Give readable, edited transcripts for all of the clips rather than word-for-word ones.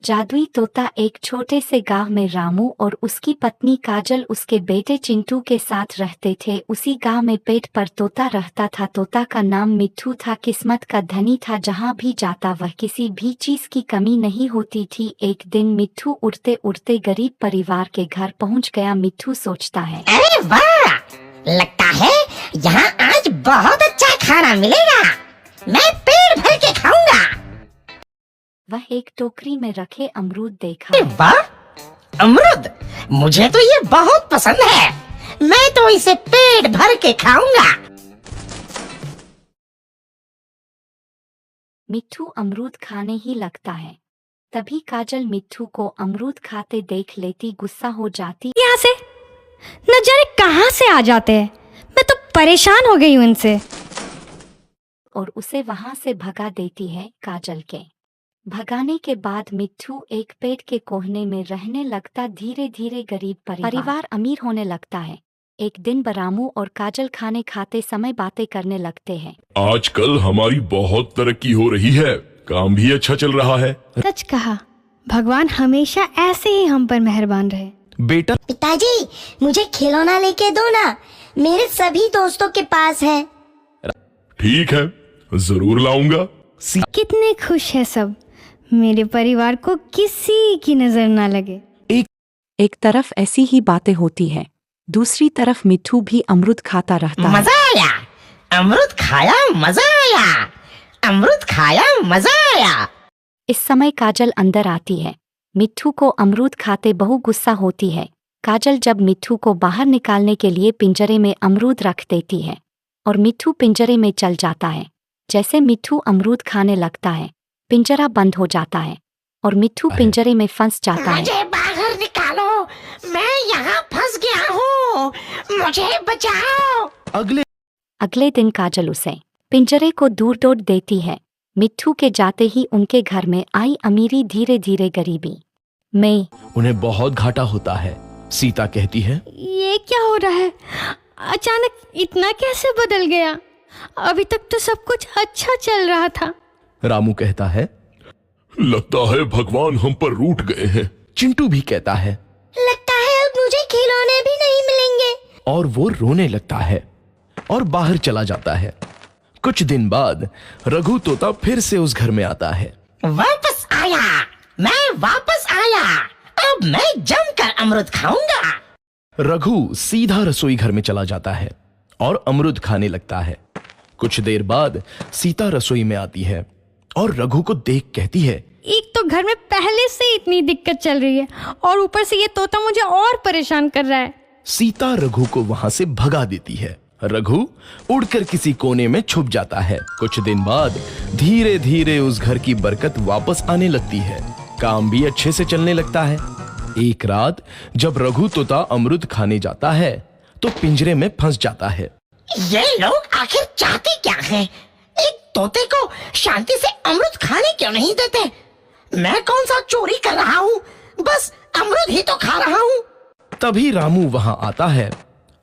जादुई तोता। एक छोटे से गांव में रामू और उसकी पत्नी काजल उसके बेटे चिंटू के साथ रहते थे। उसी गांव में पेड़ पर तोता रहता था। तोता का नाम मिट्ठू था। किस्मत का धनी था, जहां भी जाता वह किसी भी चीज की कमी नहीं होती थी। एक दिन मिट्ठू उड़ते उड़ते गरीब परिवार के घर पहुंच गया। मिट्ठू सोचता है, अरे वाह, लगता है यहाँ आज बहुत अच्छा खाना मिलेगा। मैं पेट भर के खाऊंगा। वह एक टोकरी में रखे अमरूद देखा। अरे वाह, अमरूद, मुझे तो ये बहुत पसंद है। मैं तो इसे पेट भर के खाऊंगा। मिट्ठू अमरूद खाने ही लगता है। तभी काजल मिट्ठू को अमरूद खाते देख लेती, गुस्सा हो जाती। यहाँ से न जाने कहाँ से आ जाते हैं। मैं तो परेशान हो गई हूँ इनसे। और उसे वहां से भगा देती है। काजल के भगाने के बाद मिट्ठू एक पेड़ के कोने में रहने लगता। धीरे धीरे गरीब परिवार अमीर होने लगता है। एक दिन रामू और काजल खाने खाते समय बातें करने लगते हैं। आजकल हमारी बहुत तरक्की हो रही है, काम भी अच्छा चल रहा है। सच कहा, भगवान हमेशा ऐसे ही हम पर मेहरबान रहे। बेटा, पिताजी, मुझे खिलौना लेके दो ना, मेरे सभी दोस्तों के पास है। ठीक है, जरूर लाऊंगा। कितने खुश है सब। मेरे परिवार को किसी की नजर ना लगे। एक तरफ ऐसी ही बातें होती है, दूसरी तरफ मिट्ठू भी अमरूद खाता रहता है। मजा आया, अमरूद खाया, मजा आया, अमरूद खाया, मजा आया। इस समय काजल अंदर आती है। मिट्ठू को अमरूद खाते बहु गुस्सा होती है। काजल जब मिट्ठू को बाहर निकालने के लिए पिंजरे में अमरूद रख देती है और मिट्ठू पिंजरे में चल जाता है। जैसे मिट्ठू अमरूद खाने लगता है, पिंजरा बंद हो जाता है और मिट्ठू पिंजरे में फंस जाता है। मुझे बाहर निकालो, मैं यहाँ फंस गया हूँ, मुझे बचाओ। अगले दिन काजल उसे पिंजरे को दूर तोड़ देती है। मिट्ठू के जाते ही उनके घर में आई अमीरी धीरे धीरे गरीबी में। उन्हें बहुत घाटा होता है। सीता कहती है, ये क्या हो रहा है? अचानक इतना कैसे बदल गया? अभी तक तो सब कुछ अच्छा चल रहा था। रामू कहता है, लगता है भगवान हम पर रूठ गए हैं। चिंटू भी कहता है, लगता है अब मुझे खिलौने भी नहीं मिलेंगे। और वो रोने लगता है और बाहर चला जाता है। कुछ दिन बाद रघु तोता फिर से उस घर में आता है। वापस आया, मैं वापस आया। अब मैं जमकर अमरूद खाऊंगा। रघु सीधा रसोई घर में चला जाता है और अमरूद खाने लगता है। कुछ देर बाद सीता रसोई में आती है और रघु को देख कहती है, एक तो घर में पहले से इतनी दिक्कत चल रही है और ऊपर से ये तोता मुझे और परेशान कर रहा है। सीता रघु को वहां से भगा देती है। रघु उड़कर किसी कोने में छुप जाता है। कुछ दिन बाद धीरे धीरे उस घर की बरकत वापस आने लगती है। काम भी अच्छे से चलने लगता है। एक रात जब रघु तोता अमरूद खाने जाता है तो पिंजरे में फंस जाता है। ये लोग आखिर चाहते क्या हैं? एक तोते को शांति से अमरूद खाने क्यों नहीं देते? मैं कौन सा चोरी कर रहा हूँ? बस अमरूद ही तो खा रहा हूँ। तभी रामू वहां आता है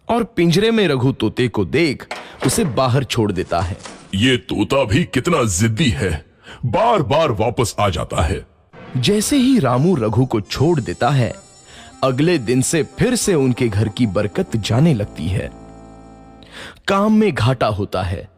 और पिंजरे में रघु तोते को देख उसे बाहर छोड़ देता है। ये तोता भी कितना जिद्दी है, बार बार वापस आ जाता है। जैसे ही रामू रघु को छोड़ देता है, अगले दिन से फिर से उनके घर की बरकत जाने लगती है। काम में घाटा होता है।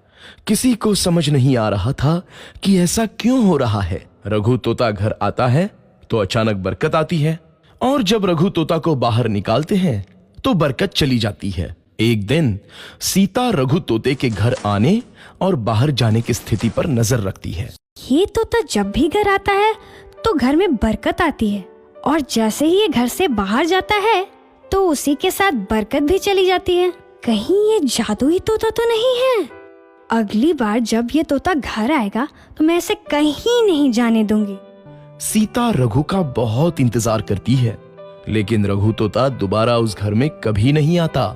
किसी को समझ नहीं आ रहा था कि ऐसा क्यों हो रहा है। रघु तोता घर आता है तो अचानक बरकत आती है और जब रघु तोता को बाहर निकालते हैं तो बरकत चली जाती है। एक दिन सीता रघु तोते के घर आने और बाहर जाने की स्थिति पर नजर रखती है। ये तोता जब भी घर आता है तो घर में बरकत आती है और जैसे ही ये घर से बाहर जाता है तो उसी के साथ बरकत भी चली जाती है। कहीं ये जादुई तोता तो नहीं है? अगली बार जब ये तोता घर आएगा तो मैं इसे कहीं नहीं जाने दूंगी। सीता रघु का बहुत इंतजार करती है, लेकिन रघु तोता दोबारा उस घर में कभी नहीं आता।